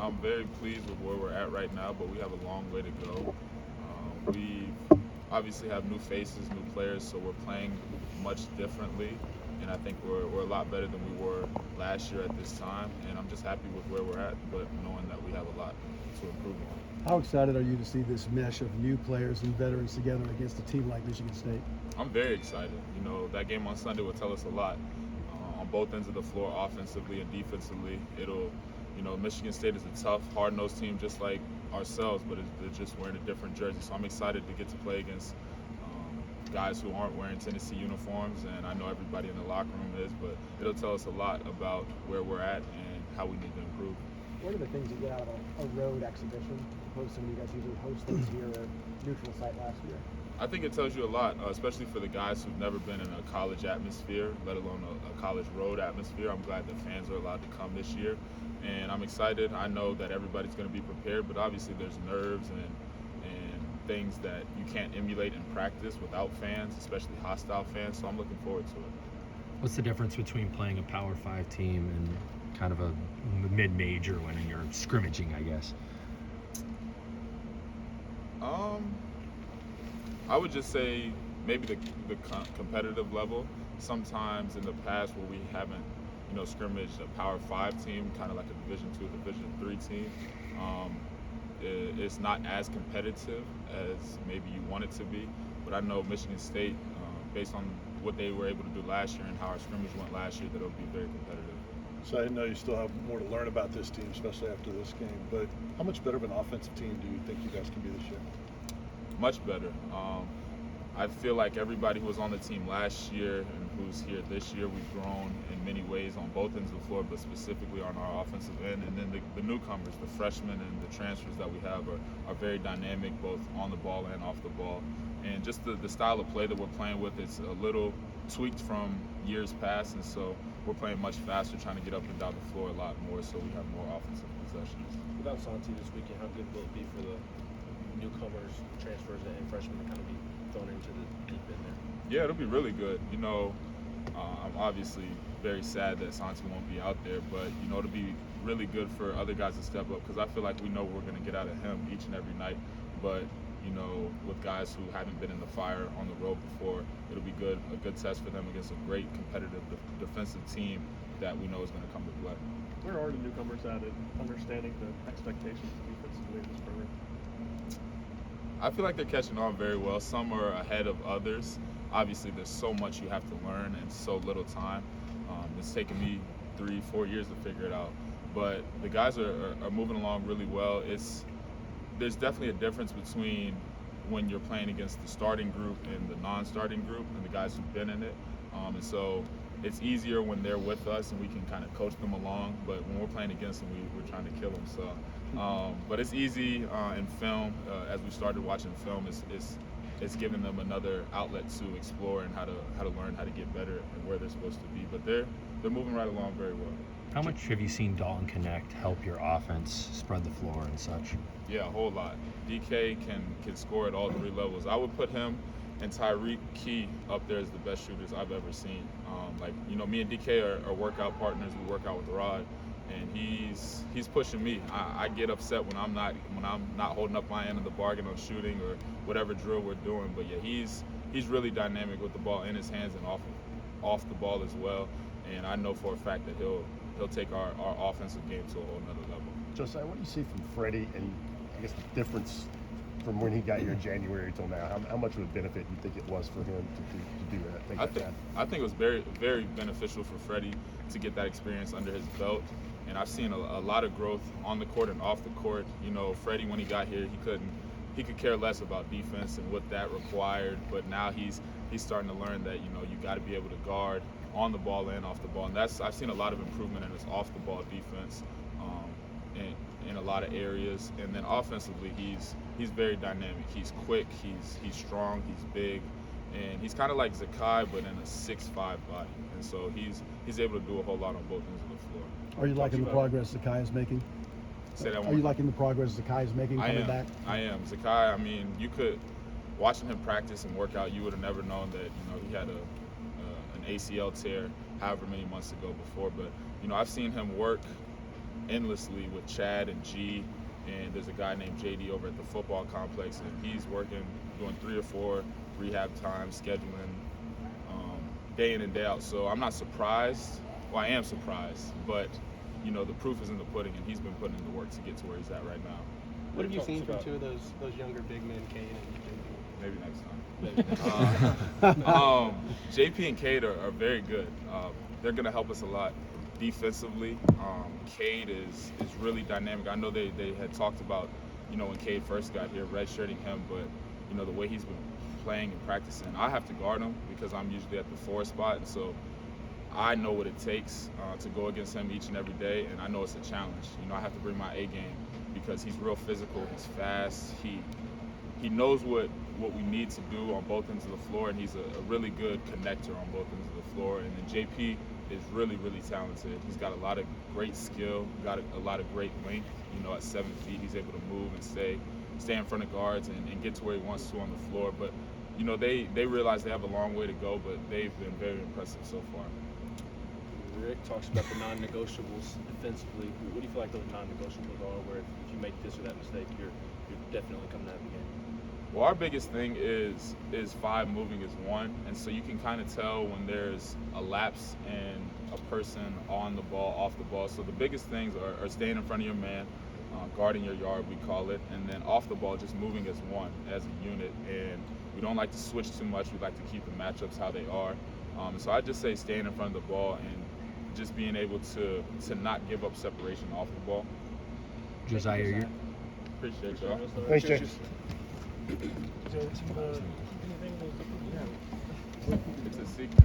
I'm very pleased with where we're at right now, but we have a long way to go. We obviously have new faces, new players, so we're playing much differently, and I think we're a lot better than we were last year at this time, and I'm just happy with where we're at, but knowing that we have a lot to improve on. How excited are you to see this mesh of new players and veterans together against a team like Michigan State? I'm very excited. You know, that game on Sunday will tell us a lot on both ends of the floor, offensively and defensively. Michigan State is a tough, hard-nosed team just like ourselves, but they're just wearing a different jersey. So I'm excited to get to play against guys who aren't wearing Tennessee uniforms, and I know everybody in the locker room is, but it'll tell us a lot about where we're at and how we need to improve. What are the things you get out of a road exhibition, opposed to when you guys usually host things here at neutral site last year? I think it tells you a lot, especially for the guys who've never been in a college atmosphere, let alone a college road atmosphere. I'm glad that fans are allowed to come this year, and I'm excited. I know that everybody's going to be prepared, but obviously there's nerves and things that you can't emulate in practice without fans, especially hostile fans, so I'm looking forward to it. What's the difference between playing a Power 5 team and kind of a mid-major when you're scrimmaging, I guess? I would just say maybe the competitive level. Sometimes in the past where we haven't, scrimmaged a Power 5 team, kind of like a Division 2, Division 3 team, it's not as competitive as maybe you want it to be. But I know Michigan State, based on what they were able to do last year and how our scrimmage went last year, that it'll be very competitive. So I know you still have more to learn about this team, especially after this game, but how much better of an offensive team do you think you guys can be this year? Much better. I feel like everybody who was on the team last year and who's here this year, we've grown in many ways on both ends of the floor, but specifically on our offensive end. And then the newcomers, the freshmen and the transfers that we have are very dynamic, both on the ball and off the ball. And just the style of play that we're playing with is a little tweaked from years past, and so we're playing much faster, trying to get up and down the floor a lot more, so we have more offensive possessions. Without Santi this weekend, how good will it be for the newcomers, transfers, and freshmen to kind of be thrown into the deep end there? Yeah, it'll be really good. I'm obviously very sad that Santi won't be out there, but it'll be really good for other guys to step up, because I feel like we know we're going to get out of him each and every night. But with guys who haven't been in the fire on the road before, it'll be a good test for them against a great competitive defensive team that we know is going to come to play. Where are the newcomers at in understanding the expectations defensively in this program? I feel like they're catching on very well. Some are ahead of others. Obviously, there's so much you have to learn and so little time. It's taken me 3-4 years to figure it out. But the guys are moving along really well. There's definitely a difference between when you're playing against the starting group and the non-starting group and the guys who've been in it. And so it's easier when they're with us and we can kind of coach them along. But when we're playing against them, we're trying to kill them. So, but it's easy in film. As we started watching film, it's giving them another outlet to explore and how to learn how to get better and where they're supposed to be. But they're moving right along very well. How much have you seen Dalton Connect help your offense spread the floor and such? Yeah, a whole lot. DK can score at all 3 levels. I would put him and Tyreek Key up there as the best shooters I've ever seen. Me and DK are workout partners. We work out with Rod, and he's pushing me. I get upset when I'm not holding up my end of the bargain on shooting or whatever drill we're doing. But yeah, he's really dynamic with the ball in his hands and off the ball as well. And I know for a fact that he'll take our offensive game to a whole nother level. Josiah, what do you see from Freddie, and I guess the difference from when he got here in January till now? How much of a benefit do you think it was for him to do that? I think it was very, very beneficial for Freddie to get that experience under his belt. And I've seen a lot of growth on the court and off the court. Freddie, when he got here, he could care less about defense and what that required. But now he's starting to learn that you got to be able to guard on the ball and off the ball. And I've seen a lot of improvement in his off the ball defense in a lot of areas. And then offensively, he's very dynamic. He's quick. He's strong. He's big. And he's kind of like Zakai, but in a 6'5" body. And so he's able to do a whole lot on both ends of the floor. Are you liking the progress Zakai is making? Say that one Are you liking the progress Zakai is making coming back? I am. Zakai, you could, watching him practice and work out, you would have never known that, he had an ACL tear however many months ago before. But, I've seen him work endlessly with Chad and G, and there's a guy named JD over at the football complex, and he's working, doing 3 or 4 rehab times, scheduling day in and day out. So I'm not surprised. Well, I am surprised, but you know, the proof is in the pudding, and he's been putting in the work to get to where he's at right now. What have you Talks seen from about- 2 of those younger big men, Kane and JP? Maybe next time. Maybe. JP and Cade are very good. They're going to help us a lot defensively. Cade is really dynamic. I know they had talked about, you know, when Cade first got here, redshirting him, but, you know, the way he's been playing and practicing, I have to guard him because I'm usually at the 4 spot, and so I know what it takes to go against him each and every day, and I know it's a challenge. You know, I have to bring my A game because he's real physical, he's fast, he knows what we need to do on both ends of the floor, and he's a really good connector on both ends of the floor. And then JP is really, really talented. He's got a lot of great skill, got a lot of great length. You know, at 7 feet, he's able to move and stay in front of guards and get to where he wants to on the floor. But, you know, they realize they have a long way to go, but they've been very impressive so far. Rick talks about the non-negotiables defensively. What do you feel like those non-negotiables are? Where if you make this or that mistake, you're definitely coming out of the game. Well, our biggest thing is 5 moving as 1, and so you can kind of tell when there's a lapse in a person on the ball, off the ball. So the biggest things are staying in front of your man, guarding your yard, we call it, and then off the ball, just moving as 1, as a unit. And we don't like to switch too much. We like to keep the matchups how they are. So I just say staying in front of the ball and just being able to not give up separation off the ball. Josiah, you're Appreciate y'all. Thanks, James. It's a secret.